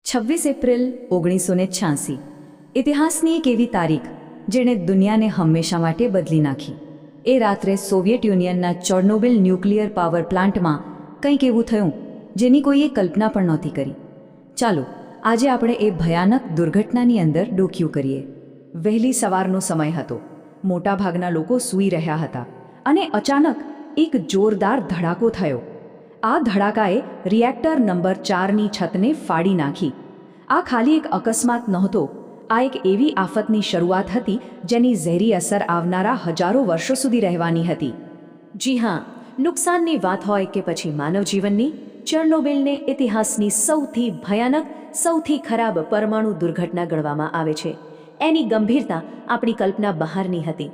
26 April 1986 ઇતિહાસની એક એવી તારીખ જેણે દુનિયાને હંમેશા માટે બદલી નાખી. એ રાત્રે સોવિયત યુનિયનના ચર્નોબિલ ન્યુક્લિયર પાવર પ્લાન્ટમાં કંઈક એવું થયું જેની કોઈએ કલ્પના પણ નહોતી કરી. ચાલો આજે આપણે એ ભયાનક દુર્ઘટનાની અંદર ડોકિયું કરીએ. વહેલી સવારનો સમય હતો. મોટાભાગના લોકો સૂઈ રહ્યા હતા અને અચાનક એક જોરદાર ધડાકો થયો. આ ધડાકાએ રિએક્ટર નંબર 4ની છતને ફાડી નાખી. આ ખાલી એક અકસ્માત નહોતો, આ એક એવી આફતની શરૂઆત હતી જેની ઝેરી અસર આવનારા હજારો વર્ષો સુધી રહેવાની હતી. જી હા, નુકસાનની વાત હોય કે પછી માનવ જીવનની, ચર્નોબિલને ઇતિહાસની સૌથી ભયાનક, સૌથી ખરાબ પરમાણુ દુર્ઘટના ગણવામાં આવે છે. એની ગંભીરતા આપણી કલ્પના બહારની હતી.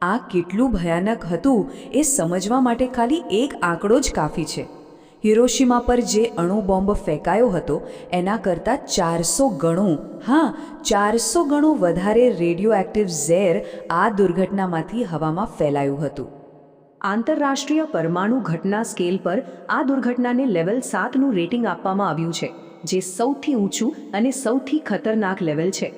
આ કેટલું ભયાનક હતું એ સમજવા માટે ખાલી એક આંકડો જ કાફી છે. હિરોશિમા પર જે અણુબોમ્બ ફેંકાયો હતો એના કરતાં 400 ગણું, હા 400 ગણું વધારે રેડિયોએક્ટિવ ઝેર આ દુર્ઘટનામાંથી હવામાં ફેલાયું હતું. આંતરરાષ્ટ્રીય પરમાણુ ઘટના સ્કેલ પર આ દુર્ઘટનાને લેવલ 7નું રેટિંગ આપવામાં આવ્યું છે, જે સૌથી ઊંચું અને સૌથી ખતરનાક લેવલ છે.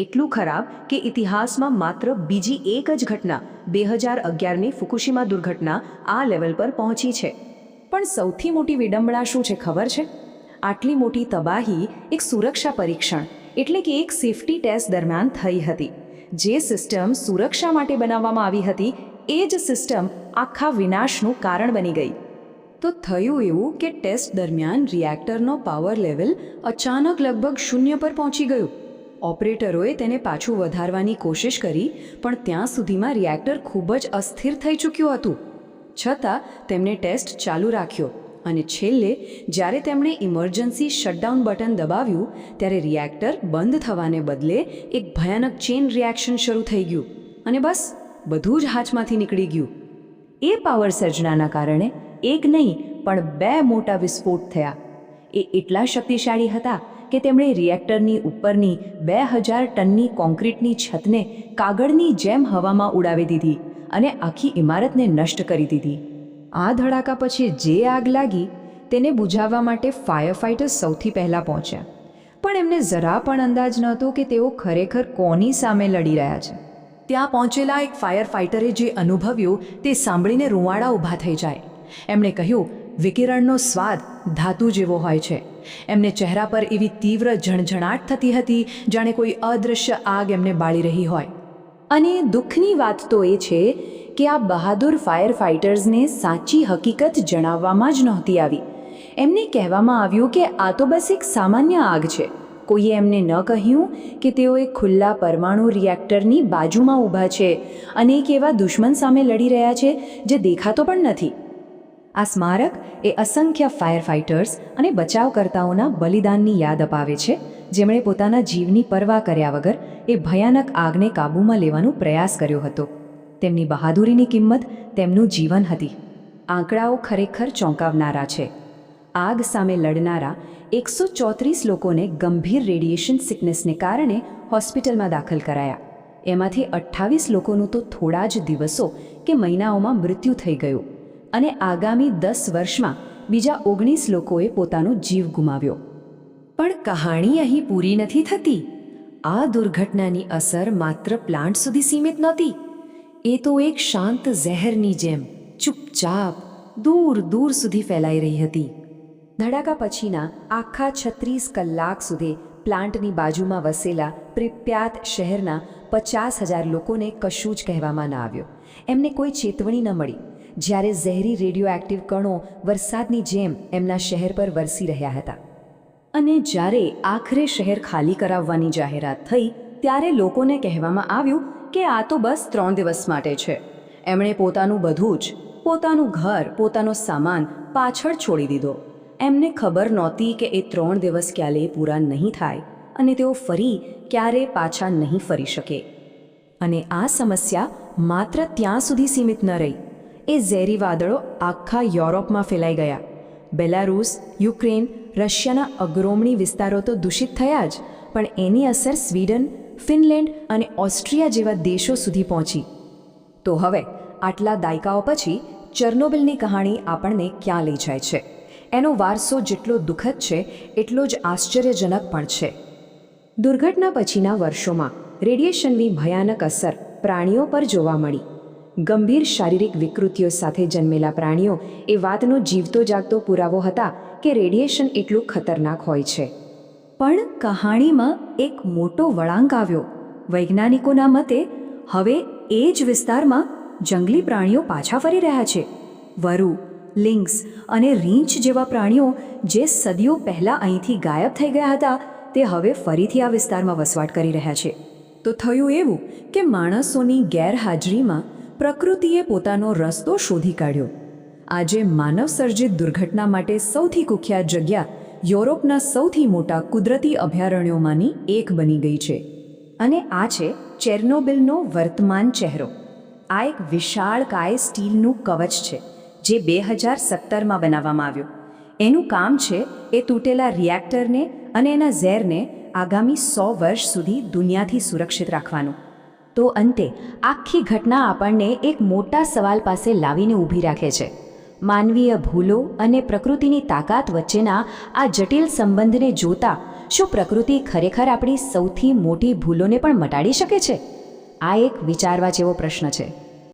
એટલું ખરાબ કે ઇતિહાસમાં માત્ર બીજી એક જ ઘટના 2011ની ફુકુશીમા દુર્ઘટના આ લેવલ પર પહોંચી છે. પણ સૌથી મોટી વિડંબણા શું છે ખબર છે? આટલી મોટી તબાહી એક સુરક્ષા પરીક્ષણ એટલે કે એક સેફટી ટેસ્ટ દરમિયાન થઈ હતી. જે સિસ્ટમ સુરક્ષા માટે બનાવવામાં આવી હતી એ જ સિસ્ટમ આખા વિનાશનું કારણ બની ગઈ. તો થયું એવું કે ટેસ્ટ દરમિયાન રિએક્ટરનો પાવર લેવલ અચાનક લગભગ 0 પર પહોંચી ગયું. ઓપરેટરોએ તેને પાછું વધારવાની કોશિશ કરી, પણ ત્યાં સુધીમાં રિએક્ટર ખૂબ જ અસ્થિર થઈ ચૂક્યું હતું. છતાં તેમણે ટેસ્ટ ચાલુ રાખ્યો અને છેલ્લે જ્યારે તેમણે ઇમરજન્સી શટડાઉન બટન દબાવ્યું ત્યારે રિએક્ટર બંધ થવાને બદલે એક ભયાનક ચેઇન રિએક્શન શરૂ થઈ ગયું અને બસ બધું જ હાથમાંથી નીકળી ગયું. એ પાવર સર્જનાના કારણે એક નહીં પણ 2 મોટા વિસ્ફોટ થયા. એ એટલા શક્તિશાળી હતા કે તેમણે રિએક્ટરની ઉપરની 2000 ટનની કોન્ક્રીટની છતને કાગળની જેમ હવામાં ઉડાવી દીધી અને આખી ઇમારતને નષ્ટ કરી દીધી. આ ધડાકા પછી જે આગ લાગી તેને બુઝાવવા માટે ફાયર ફાઇટર્સ સૌથી પહેલાં પહોંચ્યા. પણ એમને જરા પણ અંદાજ નહોતો કે તેઓ ખરેખર કોની સામે લડી રહ્યા છે. ત્યાં પહોંચેલા એક ફાયર ફાઇટરે જે અનુભવ્યું તે સાંભળીને રૂંવાડા ઊભા થઈ જાય. એમણે કહ્યું, વિકિરણનો સ્વાદ ધાતુ જેવો હોય છે. એમને ચહેરા પર એવી તીવ્ર ઝણઝણાટ થતી હતી જાણે કોઈ અદૃશ્ય આગ એમને બાળી રહી હોય. અને દુઃખની વાત તો એ છે કે આ બહાદુર ફાયર ફાઇટર્સને સાચી હકીકત જણાવવામાં જ નહોતી આવી. એમને કહેવામાં આવ્યું કે આ તો બસ એક સામાન્ય આગ છે. કોઈએ એમને ન કહ્યું કે તેઓ એક ખુલ્લા પરમાણુ રિએક્ટરની બાજુમાં ઊભા છે અને એક એવા દુશ્મન સામે લડી રહ્યા છે જે દેખાતો પણ નથી. આ સ્મારક એ અસંખ્ય ફાયર ફાઇટર્સ અને બચાવકર્તાઓના બલિદાનની યાદ અપાવે છે, જેમણે પોતાના જીવની પરવા કર્યા વગર એ ભયાનક આગને કાબૂમાં લેવાનો પ્રયાસ કર્યો હતો. તેમની બહાદુરીની કિંમત તેમનું જીવન હતી. આંકડાઓ ખરેખર ચોંકાવનારા છે. આગ સામે લડનારા 134 લોકોને ગંભીર રેડિયેશન સિકનેસને કારણે હોસ્પિટલમાં દાખલ કરાયા. એમાંથી 28 લોકોનું તો થોડા જ દિવસો કે મહિનાઓમાં મૃત્યુ થઈ ગયું અને આગામી 10 વર્ષમાં બીજા 19 લોકોએ પોતાનો જીવ ગુમાવ્યો. પણ કહાણી અહીં પૂરી નથી થતી. આ દુર્ઘટનાની અસર માત્ર પ્લાન્ટ સુધી સીમિત નહોતી. એ તો એક શાંત ઝેહરની જેમ ચૂપચાપ દૂર દૂર સુધી ફેલાઈ રહી હતી. ધડાકા પછીના આખા 36 કલાક સુધી પ્લાન્ટની બાજુમાં વસેલા પ્રિપ્યાત શહેરના 50,000 લોકોને કશું જ કહેવામાં ન આવ્યું. એમને કોઈ ચેતવણી ન મળી. જ્યારે ઝેરી રેડિયોએક્ટિવ કણો વરસાદની જેમ એમના શહેર પર વરસી રહ્યા હતા. અને જ્યારે આખરે શહેર ખાલી કરાવવાની જાહેરાત થઈ ત્યારે લોકોને કહેવામાં આવ્યું કે આ તો બસ 3 દિવસ માટે છે. એમણે પોતાનું બધું જ, પોતાનું ઘર, પોતાનો સામાન પાછળ છોડી દીધો. એમને ખબર નહોતી કે એ 3 દિવસ ક્યારેય પૂરા નહીં થાય અને તેઓ ફરી ક્યારેય પાછા નહીં ફરી શકે. અને આ સમસ્યા માત્ર ત્યાં સુધી સીમિત ન રહી. એ ઝેરી વાદળો આખા યુરોપમાં ફેલાઈ ગયા. બેલારૂસ, યુક્રેન, રશિયાના અગ્રણી વિસ્તારો તો દૂષિત થયા જ, પણ એની અસર સ્વીડન, ફિનલેન્ડ અને ઓસ્ટ્રિયા જેવા દેશો સુધી પહોંચી. તો હવે આટલા દાયકાઓ પછી ચર્નોબિલની કહાણી આપણને ક્યાં લઈ જાય છે? એનો વારસો જેટલો દુઃખદ છે એટલો જ આશ્ચર્યજનક પણ છે. દુર્ઘટના પછીના વર્ષોમાં રેડિયેશનની ભયાનક અસર પ્રાણીઓ પર જોવા મળી. ગંભીર શારીરિક વિકૃતિઓ સાથે જન્મેલા પ્રાણીઓ એ વાતનો જીવતો જાગતો પુરાવો હતા કે રેડિયેશન એટલું ખતરનાક હોય છે. પણ કહાણીમાં એક મોટો વળાંક આવ્યો. વૈજ્ઞાનિકોના મતે હવે એ જ વિસ્તારમાં જંગલી પ્રાણીઓ પાછા ફરી રહ્યા છે. વરુ, લિંક્સ અને રીંછ જેવા પ્રાણીઓ જે સદીઓ પહેલાં અહીંથી ગાયબ થઈ ગયા હતા તે હવે ફરીથી આ વિસ્તારમાં વસવાટ કરી રહ્યા છે. તો થયું એવું કે માણસોની ગેરહાજરીમાં પ્રકૃતિએ પોતાનો રસ્તો શોધી કાઢ્યો. આજે માનવસર્જિત દુર્ઘટના માટે સૌથી કુખ્યાત જગ્યા યુરોપના સૌથી મોટા કુદરતી અભયારણ્યોમાંની એક બની ગઈ છે. અને આ છે ચેર્નોબિલનો વર્તમાન ચહેરો. આ એક વિશાળકાય સ્ટીલનું કવચ છે જે 2017માં બનાવવામાં આવ્યું. એનું કામ છે એ તૂટેલા રિએક્ટરને અને એના ઝેરને આગામી 100 વર્ષ સુધી દુનિયાથી સુરક્ષિત રાખવાનું. તો અંતે આખી ઘટના આપણને એક મોટા સવાલ પાસે લાવીને ઊભી રાખે છે. માનવીય ભૂલો અને પ્રકૃતિની તાકાત વચ્ચેના આ જટિલ સંબંધને જોતા શું પ્રકૃતિ ખરેખર આપણી સૌથી મોટી ભૂલોને પણ મટાડી શકે છે? આ એક વિચારવા જેવો પ્રશ્ન છે.